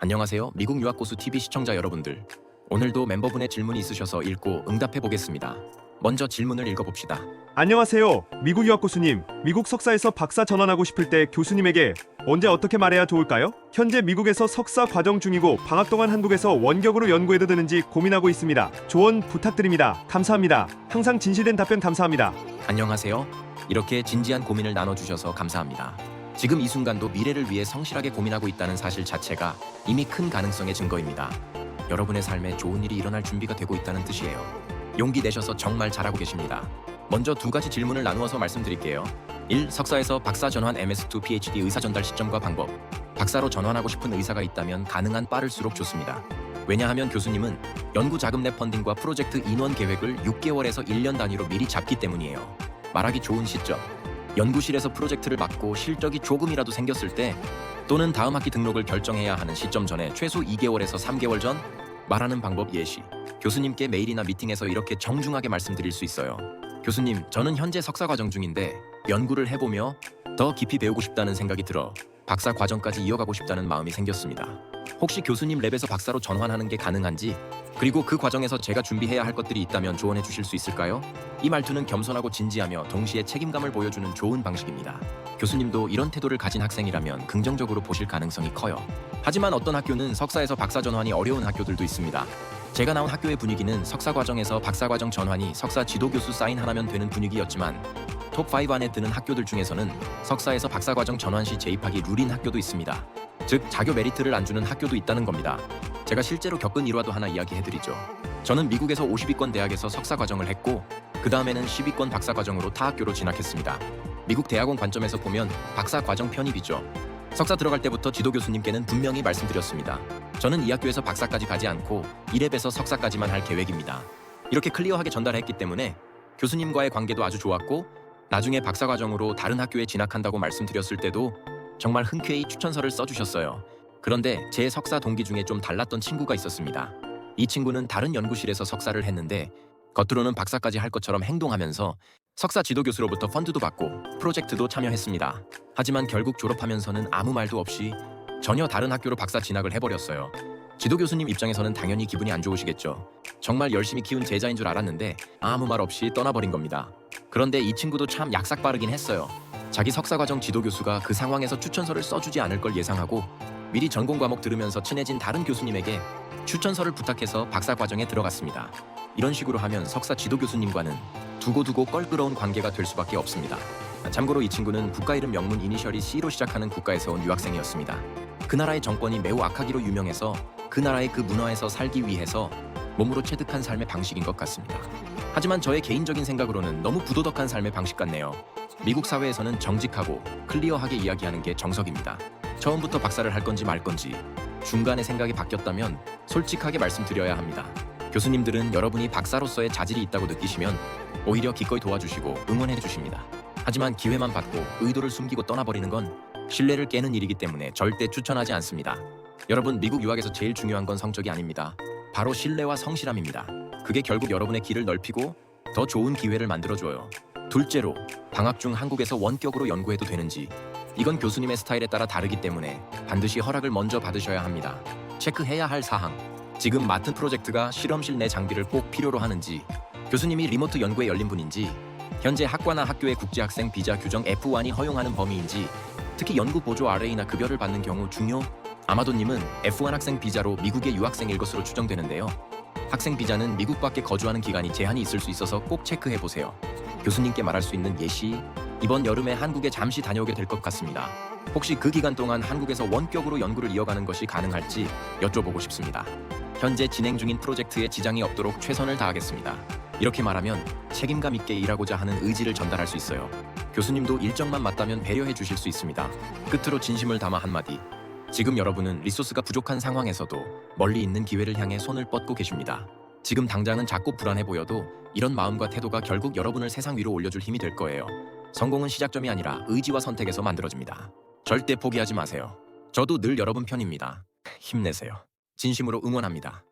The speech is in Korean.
안녕하세요. 미국 유학고수 TV 시청자 여러분들. 오늘도 멤버분의 질문이 있으셔서 읽고 응답해 보겠습니다. 먼저 질문을 읽어봅시다. 안녕하세요. 미국 유학 교수님. 미국 석사에서 박사 전환하고 싶을 때 교수님에게 언제 어떻게 말해야 좋을까요? 현재 미국에서 석사 과정 중이고 방학 동안 한국에서 원격으로 연구해도 되는지 고민하고 있습니다. 조언 부탁드립니다. 감사합니다. 항상 진실된 답변 감사합니다. 안녕하세요. 이렇게 진지한 고민을 나눠주셔서 감사합니다. 지금 이 순간도 미래를 위해 성실하게 고민하고 있다는 사실 자체가 이미 큰 가능성의 증거입니다. 여러분의 삶에 좋은 일이 일어날 준비가 되고 있다는 뜻이에요. 용기 내셔서 정말 잘하고 계십니다. 먼저 두 가지 질문을 나누어서 말씀드릴게요. 1. 석사에서 박사 전환 MS2 PhD 의사 전달 시점과 방법. 박사로 전환하고 싶은 의사가 있다면 가능한 빠를수록 좋습니다. 왜냐하면 교수님은 연구 자금 내 펀딩과 프로젝트 인원 계획을 6개월에서 1년 단위로 미리 잡기 때문이에요. 말하기 좋은 시점. 연구실에서 프로젝트를 맡고 실적이 조금이라도 생겼을 때 또는 다음 학기 등록을 결정해야 하는 시점 전에 최소 2개월에서 3개월 전. 말하는 방법 예시. 교수님께 메일이나 미팅에서 이렇게 정중하게 말씀드릴 수 있어요. 교수님, 저는 현재 석사 과정 중인데 연구를 해보며 더 깊이 배우고 싶다는 생각이 들어 박사 과정까지 이어가고 싶다는 마음이 생겼습니다. 혹시 교수님 랩에서 박사로 전환하는 게 가능한지, 그리고 그 과정에서 제가 준비해야 할 것들이 있다면 조언해 주실 수 있을까요? 이 말투는 겸손하고 진지하며 동시에 책임감을 보여주는 좋은 방식입니다. 교수님도 이런 태도를 가진 학생이라면 긍정적으로 보실 가능성이 커요. 하지만 어떤 학교는 석사에서 박사 전환이 어려운 학교들도 있습니다. 제가 나온 학교의 분위기는 석사 과정에서 박사 과정 전환이 석사 지도 교수 사인 하나면 되는 분위기였지만 톱5 안에 드는 학교들 중에서는 석사에서 박사 과정 전환 시 재입학이 룰인 학교도 있습니다. 즉 자교 메리트를 안 주는 학교도 있다는 겁니다. 제가 실제로 겪은 일화도 하나 이야기해드리죠. 저는 미국에서 50위권 대학에서 석사 과정을 했고 그 다음에는 10위권 박사 과정으로 타 학교로 진학했습니다. 미국 대학원 관점에서 보면 박사 과정 편입이죠. 석사 들어갈 때부터 지도 교수님께는 분명히 말씀드렸습니다. 저는 이 학교에서 박사까지 가지 않고 1랩에서 석사까지만 할 계획입니다. 이렇게 클리어하게 전달했기 때문에 교수님과의 관계도 아주 좋았고 나중에 박사 과정으로 다른 학교에 진학한다고 말씀드렸을 때도 정말 흔쾌히 추천서를 써주셨어요. 그런데 제 석사 동기 중에 좀 달랐던 친구가 있었습니다. 이 친구는 다른 연구실에서 석사를 했는데 겉으로는 박사까지 할 것처럼 행동하면서 석사 지도교수로부터 펀드도 받고 프로젝트도 참여했습니다. 하지만 결국 졸업하면서는 아무 말도 없이 전혀 다른 학교로 박사 진학을 해버렸어요. 지도교수님 입장에서는 당연히 기분이 안 좋으시겠죠. 정말 열심히 키운 제자인 줄 알았는데 아무 말 없이 떠나버린 겁니다. 그런데 이 친구도 참 약삭빠르긴 했어요. 자기 석사과정 지도교수가 그 상황에서 추천서를 써주지 않을 걸 예상하고 미리 전공 과목 들으면서 친해진 다른 교수님에게 추천서를 부탁해서 박사과정에 들어갔습니다. 이런 식으로 하면 석사 지도교수님과는 두고두고 껄끄러운 관계가 될 수밖에 없습니다. 참고로 이 친구는 국가 이름 명문 이니셜이 C로 시작하는 국가에서 온 유학생이었습니다. 그 나라의 정권이 매우 악하기로 유명해서 그 나라의 그 문화에서 살기 위해서 몸으로 체득한 삶의 방식인 것 같습니다. 하지만 저의 개인적인 생각으로는 너무 부도덕한 삶의 방식 같네요. 미국 사회에서는 정직하고 클리어하게 이야기하는 게 정석입니다. 처음부터 박사를 할 건지 말 건지 중간에 생각이 바뀌었다면 솔직하게 말씀드려야 합니다. 교수님들은 여러분이 박사로서의 자질이 있다고 느끼시면 오히려 기꺼이 도와주시고 응원해 주십니다. 하지만 기회만 받고 의도를 숨기고 떠나버리는 건 신뢰를 깨는 일이기 때문에 절대 추천하지 않습니다. 여러분, 미국 유학에서 제일 중요한 건 성적이 아닙니다. 바로 신뢰와 성실함입니다. 그게 결국 여러분의 길을 넓히고 더 좋은 기회를 만들어줘요. 둘째로, 방학 중 한국에서 원격으로 연구해도 되는지, 이건 교수님의 스타일에 따라 다르기 때문에 반드시 허락을 먼저 받으셔야 합니다. 체크해야 할 사항. 지금 맡은 프로젝트가 실험실 내 장비를 꼭 필요로 하는지, 교수님이 리모트 연구에 열린 분인지, 현재 학과나 학교의 국제학생 비자 규정 F1이 허용하는 범위인지, 특히 연구 보조 RA나 급여를 받는 경우 중요. 아마도님은 F1 학생 비자로 미국의 유학생일 것으로 추정되는데요. 학생 비자는 미국 밖에 거주하는 기간이 제한이 있을 수 있어서 꼭 체크해보세요. 교수님께 말할 수 있는 예시, 이번 여름에 한국에 잠시 다녀오게 될 것 같습니다. 혹시 그 기간 동안 한국에서 원격으로 연구를 이어가는 것이 가능할지 여쭤보고 싶습니다. 현재 진행 중인 프로젝트에 지장이 없도록 최선을 다하겠습니다. 이렇게 말하면 책임감 있게 일하고자 하는 의지를 전달할 수 있어요. 교수님도 일정만 맞다면 배려해 주실 수 있습니다. 끝으로 진심을 담아 한마디. 지금 여러분은 리소스가 부족한 상황에서도 멀리 있는 기회를 향해 손을 뻗고 계십니다. 지금 당장은 작고 불안해 보여도 이런 마음과 태도가 결국 여러분을 세상 위로 올려줄 힘이 될 거예요. 성공은 시작점이 아니라 의지와 선택에서 만들어집니다. 절대 포기하지 마세요. 저도 늘 여러분 편입니다. 힘내세요. 진심으로 응원합니다.